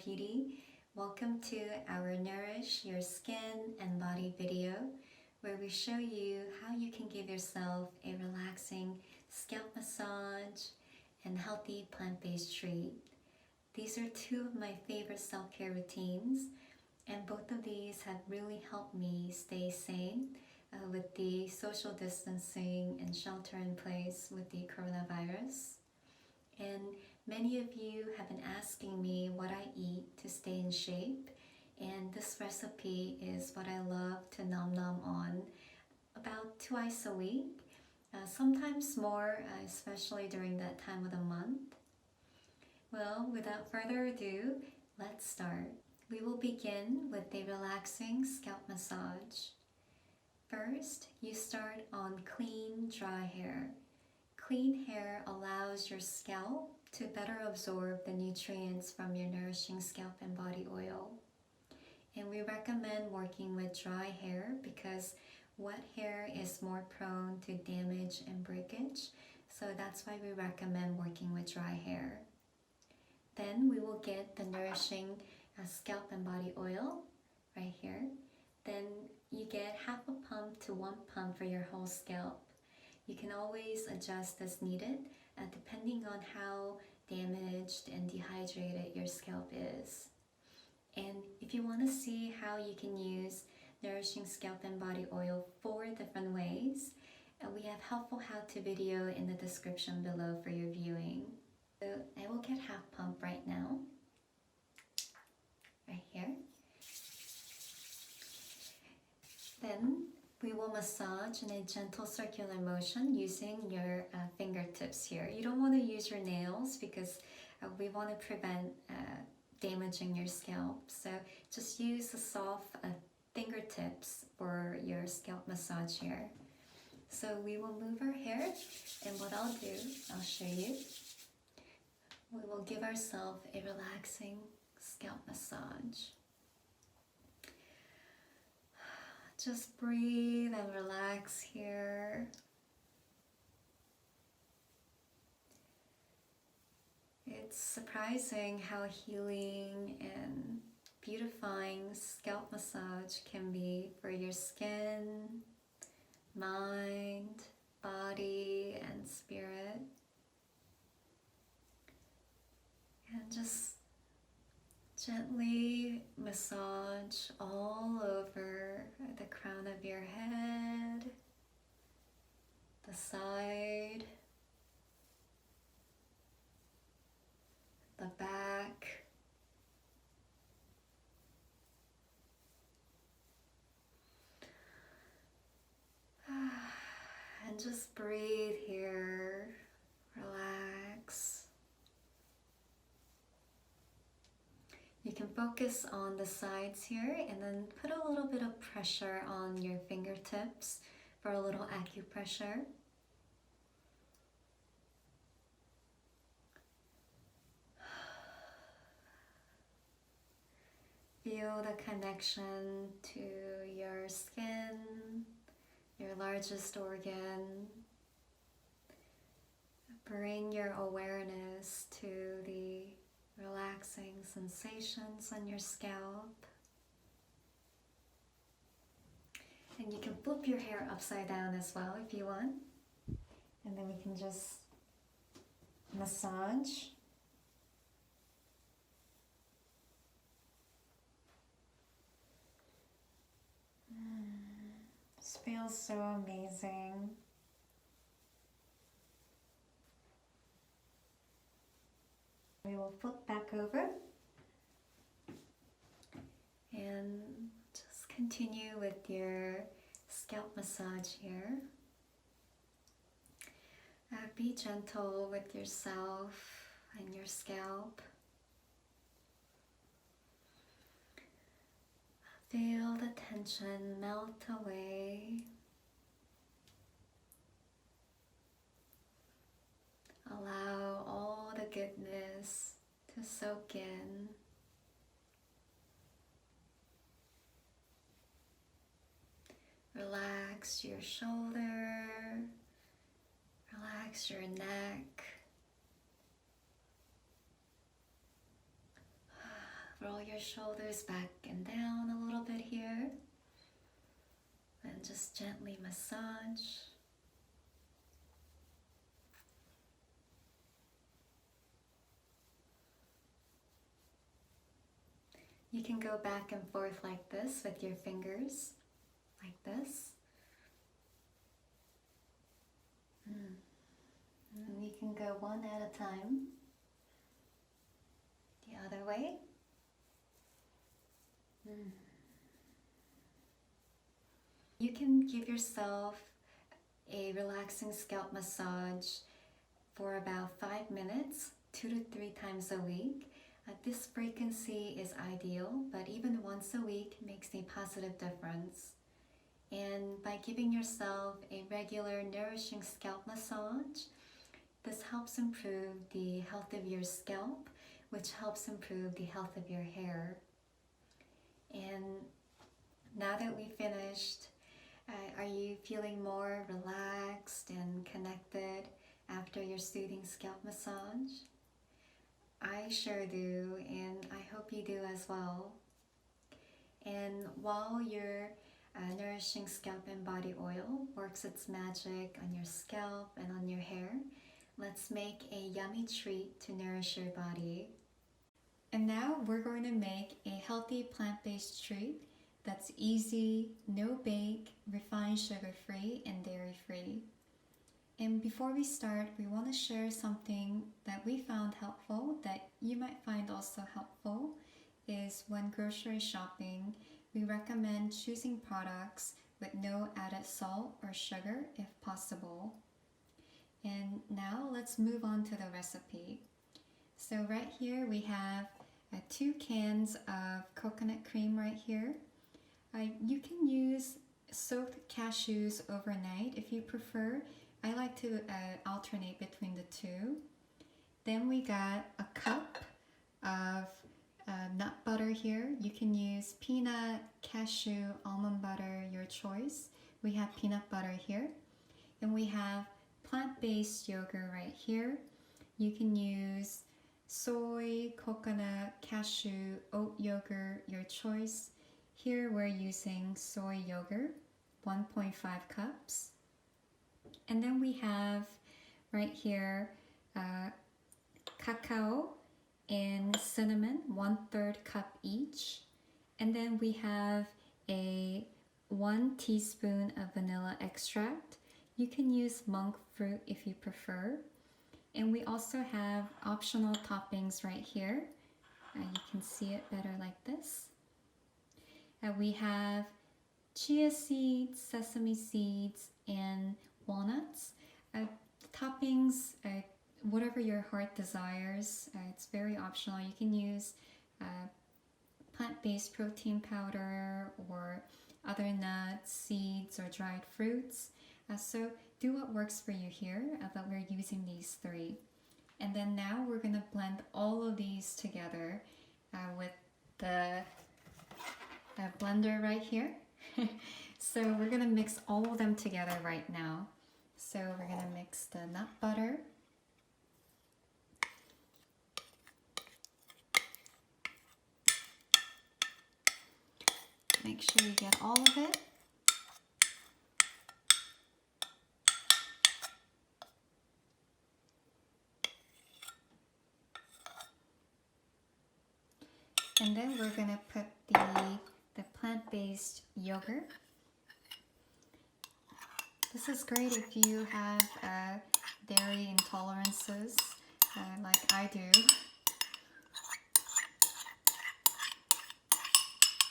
Beauty. Welcome to our Nourish Your Skin and Body video, where we show you how you can give yourself a relaxing scalp massage and healthy plant-based treat. These are two of my favorite self-care routines, and both of these have really helped me stay sane with the social distancing and shelter in place with the coronavirus. And many of you have been asking me what I eat to stay in shape, and this recipe is what I love to nom nom on about twice a week, sometimes more, especially during that time of the month. Well, without further ado, let's start. We will begin with a relaxing scalp massage. First, you start on clean, dry hair. Clean hair allows your scalp to better absorb the nutrients from your Nourishing Scalp and Body Oil. And we recommend working with dry hair because wet hair is more prone to damage and breakage. So that's why we recommend working with dry hair. Then we will get the Nourishing Scalp and Body Oil right here. Then you get half a pump to 1 pump for your whole scalp. You can always adjust as needed, depending on how damaged and dehydrated your scalp is. And if you want to see how you can use Nourishing Scalp and Body Oil 4 different ways, we have helpful how-to video in the description below for your viewing. So I will get half pump right now, right here. Then we will massage in a gentle circular motion using your fingertips here. You don't want to use your nails because we want to prevent damaging your scalp. So just use the soft fingertips for your scalp massage here. So we will move our hair, and what I'll do, I'll show you. We will give ourselves a relaxing scalp massage. Just breathe and relax here. It's surprising how healing and beautifying scalp massage can be for your skin, mind, body, and spirit. And just gently massage all over the crown of your head, the side, the back, and just breathe here, relax. You can focus on the sides here and then put a little bit of pressure on your fingertips for a little acupressure. Feel the connection to your skin, your largest organ. Bring your awareness to the relaxing sensations on your scalp. And you can flip your hair upside down as well if you want. And then we can just massage. This feels so amazing. We will flip back over and just continue with your scalp massage here. Be gentle with yourself and your scalp. Feel the tension melt away. Allow all the goodness to soak in. Relax your shoulder, relax your neck. roll your shoulders back and down a little bit here. And just gently massage. You can go back and forth like this with your fingers, like this. And you can go one at a time. The other way. You can give yourself a relaxing scalp massage for about 5 minutes, 2 to 3 times a week. This frequency is ideal, but even once a week makes a positive difference. And by giving yourself a regular nourishing scalp massage, this helps improve the health of your scalp, which helps improve the health of your hair. And now that we finished, are you feeling more relaxed and connected after your soothing scalp massage? I sure do, and I hope you do as well. And while your Nourishing Scalp and Body Oil works its magic on your scalp and on your hair, let's make a yummy treat to nourish your body. And now we're going to make a healthy plant-based treat that's easy, no bake, refined sugar-free, and dairy-free. And before we start, we want to share something that we found helpful that you might find also helpful is when grocery shopping, we recommend choosing products with no added salt or sugar if possible. And now let's move on to the recipe. So right here we have 2 cans of coconut cream right here. You can use soaked cashews overnight if you prefer. I like to alternate between the two. Then we got a cup of nut butter here. You can use peanut, cashew, almond butter, your choice. We have peanut butter here. And we have plant-based yogurt right here. You can use soy, coconut, cashew, oat yogurt, your choice. Here we're using soy yogurt, 1.5 cups. And then we have right here cacao and cinnamon, 1/3 cup each. And then we have a 1 teaspoon of vanilla extract. You can use monk fruit if you prefer. And we also have optional toppings right here. You can see it better like this. We have chia seeds, sesame seeds, and walnuts. Toppings, whatever your heart desires. It's very optional. You can use plant-based protein powder or other nuts, seeds, or dried fruits. So do what works for you here, but we're using these 3. And then now we're going to blend all of these together with the blender right here. So we're going to mix all of them together right now. So we're going to mix the nut butter. Make sure you get all of it. And then we're going to put the plant-based yogurt. This is great if you have dairy intolerances like I do.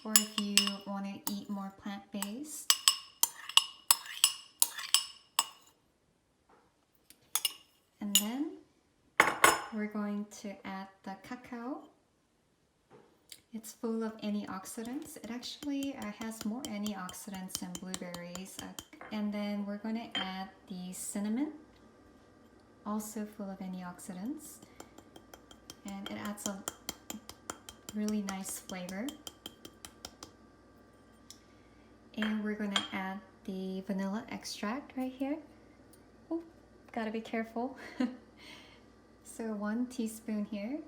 Or if you want to eat more plant-based. And then we're going to add the cacao. It's full of antioxidants. It actually has more antioxidants than blueberries. And then we're going to add the cinnamon, also full of antioxidants. And it adds a really nice flavor. And we're going to add the vanilla extract right here. Oh, gotta be careful. So 1 teaspoon here.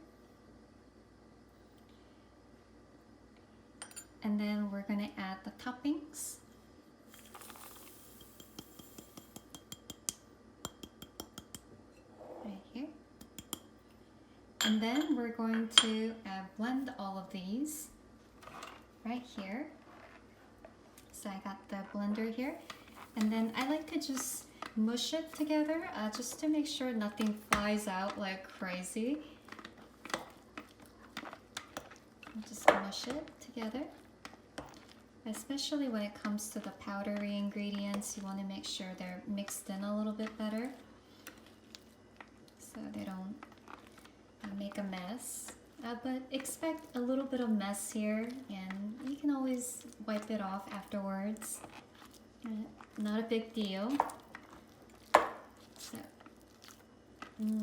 And then we're going to add the toppings. Right here. And then we're going to blend all of these right here. So I got the blender here. And then I like to just mush it together just to make sure nothing flies out like crazy. Just mush it together. Especially when it comes to the powdery ingredients, you want to make sure they're mixed in a little bit better so they don't make a mess. But expect a little bit of mess here, and you can always wipe it off afterwards. Not a big deal. So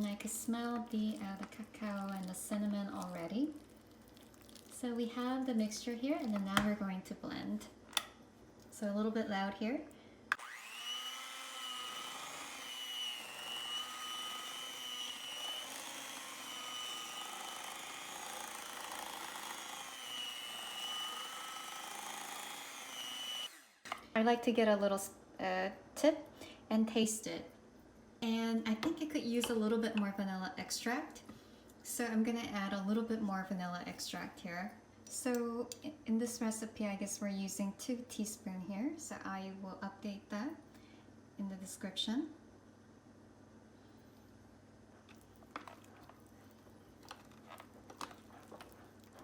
I can smell the cacao and the cinnamon already. So we have the mixture here, and then now we're going to blend. So a little bit loud here. I like to get a little tip and taste it. And I think it could use a little bit more vanilla extract. So I'm gonna add a little bit more vanilla extract here. So in this recipe, I guess we're using 2 teaspoons here. So I will update that in the description.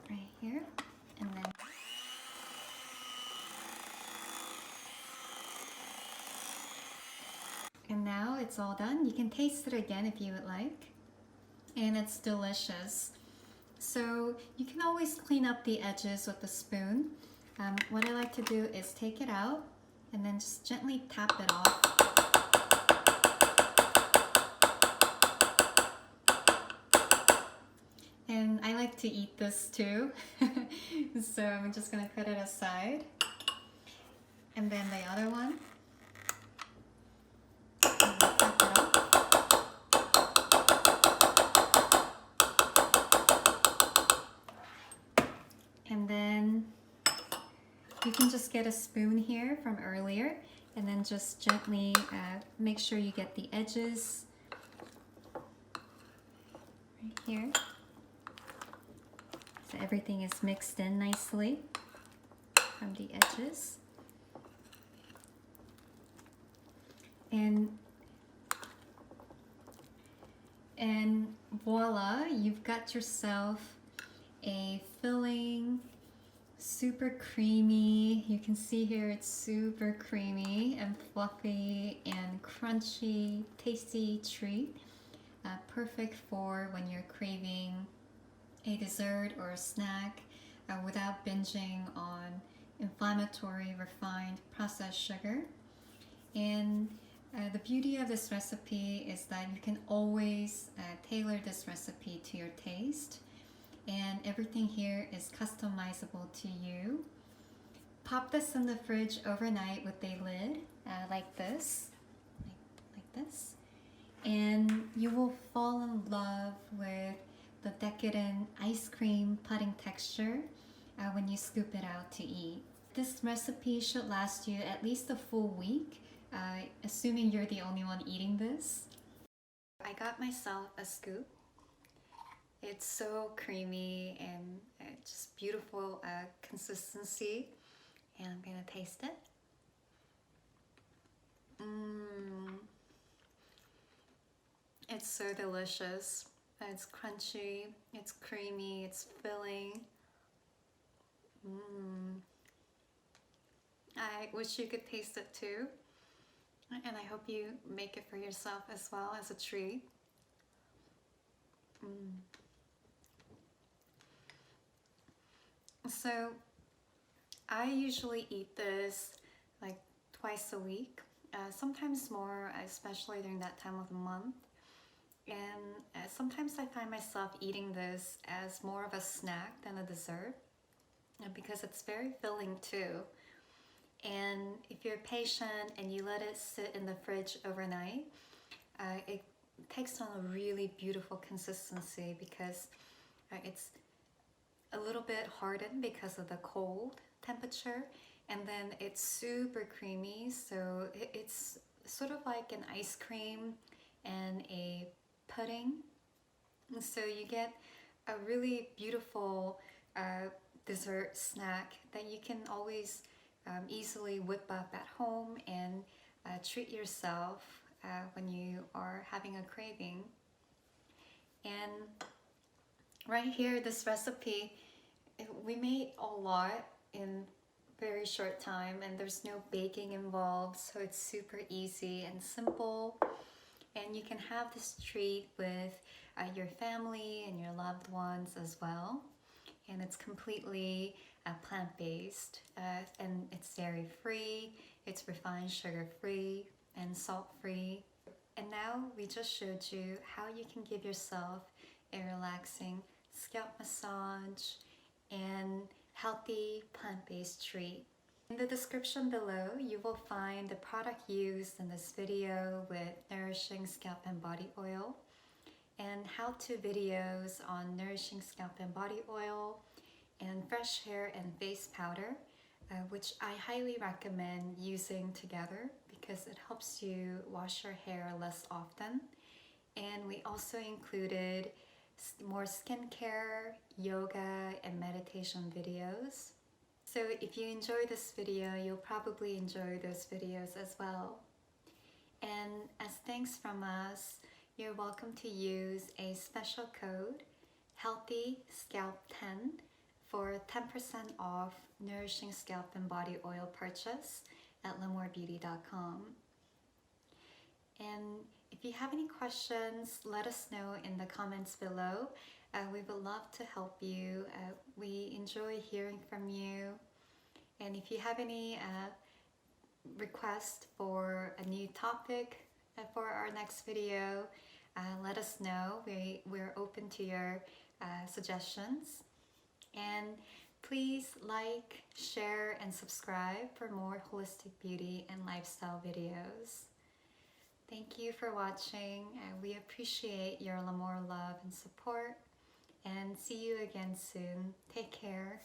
Right here, and then and now it's all done. You can taste it again if you would like. And it's delicious. So you can always clean up the edges with a spoon. What I like to do is take it out and then just gently tap it off. And I like to eat this too. So I'm just gonna cut it aside. And then the other one. And then you can just get a spoon here from earlier and then just gently make sure you get the edges right here. So everything is mixed in nicely from the edges. And voila, you've got yourself a filling, super creamy. You can see here it's super creamy and fluffy and crunchy, tasty treat. Perfect for when you're craving a dessert or a snack without binging on inflammatory, refined, processed sugar. And the beauty of this recipe is that you can always tailor this recipe to your taste. And everything here is customizable to you. Pop this in the fridge overnight with a lid like this, like this. And you will fall in love with the decadent ice cream pudding texture when you scoop it out to eat. This recipe should last you at least a full week, assuming you're the only one eating this. I got myself a scoop. It's so creamy and just beautiful consistency, and I'm gonna taste it. It's so delicious. It's crunchy, it's creamy, it's filling. I wish you could taste it too, and I hope you make it for yourself as well as a treat. So I usually eat this like twice a week, sometimes more, especially during that time of the month. And sometimes I find myself eating this as more of a snack than a dessert, because it's very filling too. And if you're patient and you let it sit in the fridge overnight, it takes on a really beautiful consistency, because it's a little bit hardened because of the cold temperature, and then it's super creamy, so it's sort of like an ice cream and a pudding. And so you get a really beautiful dessert snack that you can always easily whip up at home and treat yourself when you are having a craving. And right here, this recipe, we made a lot in very short time, and there's no baking involved, so it's super easy and simple. And you can have this treat with your family and your loved ones as well. And it's completely plant-based, and it's dairy-free, it's refined sugar-free and salt-free. And now we just showed you how you can give yourself a relaxing scalp massage and healthy plant-based treat. In the description below, you will find the product used in this video with Nourishing Scalp and Body Oil, and how-to videos on Nourishing Scalp and Body Oil, and fresh hair and face powder, which I highly recommend using together because it helps you wash your hair less often. And we also included more skincare, yoga, and meditation videos. So if you enjoy this video, you'll probably enjoy those videos as well. And as thanks from us, you're welcome to use a special code, HEALTHYSCALP10, for 10% off Nourishing Scalp and Body Oil purchase at lamourebeauty.com. And if you have any questions, let us know in the comments below. We would love to help you. We enjoy hearing from you. And if you have any requests for a new topic for our next video, let us know. We're open to your suggestions. And please like, share, and subscribe for more holistic beauty and lifestyle videos. Thank you for watching. We appreciate your L'Amour love and support. And see you again soon. Take care.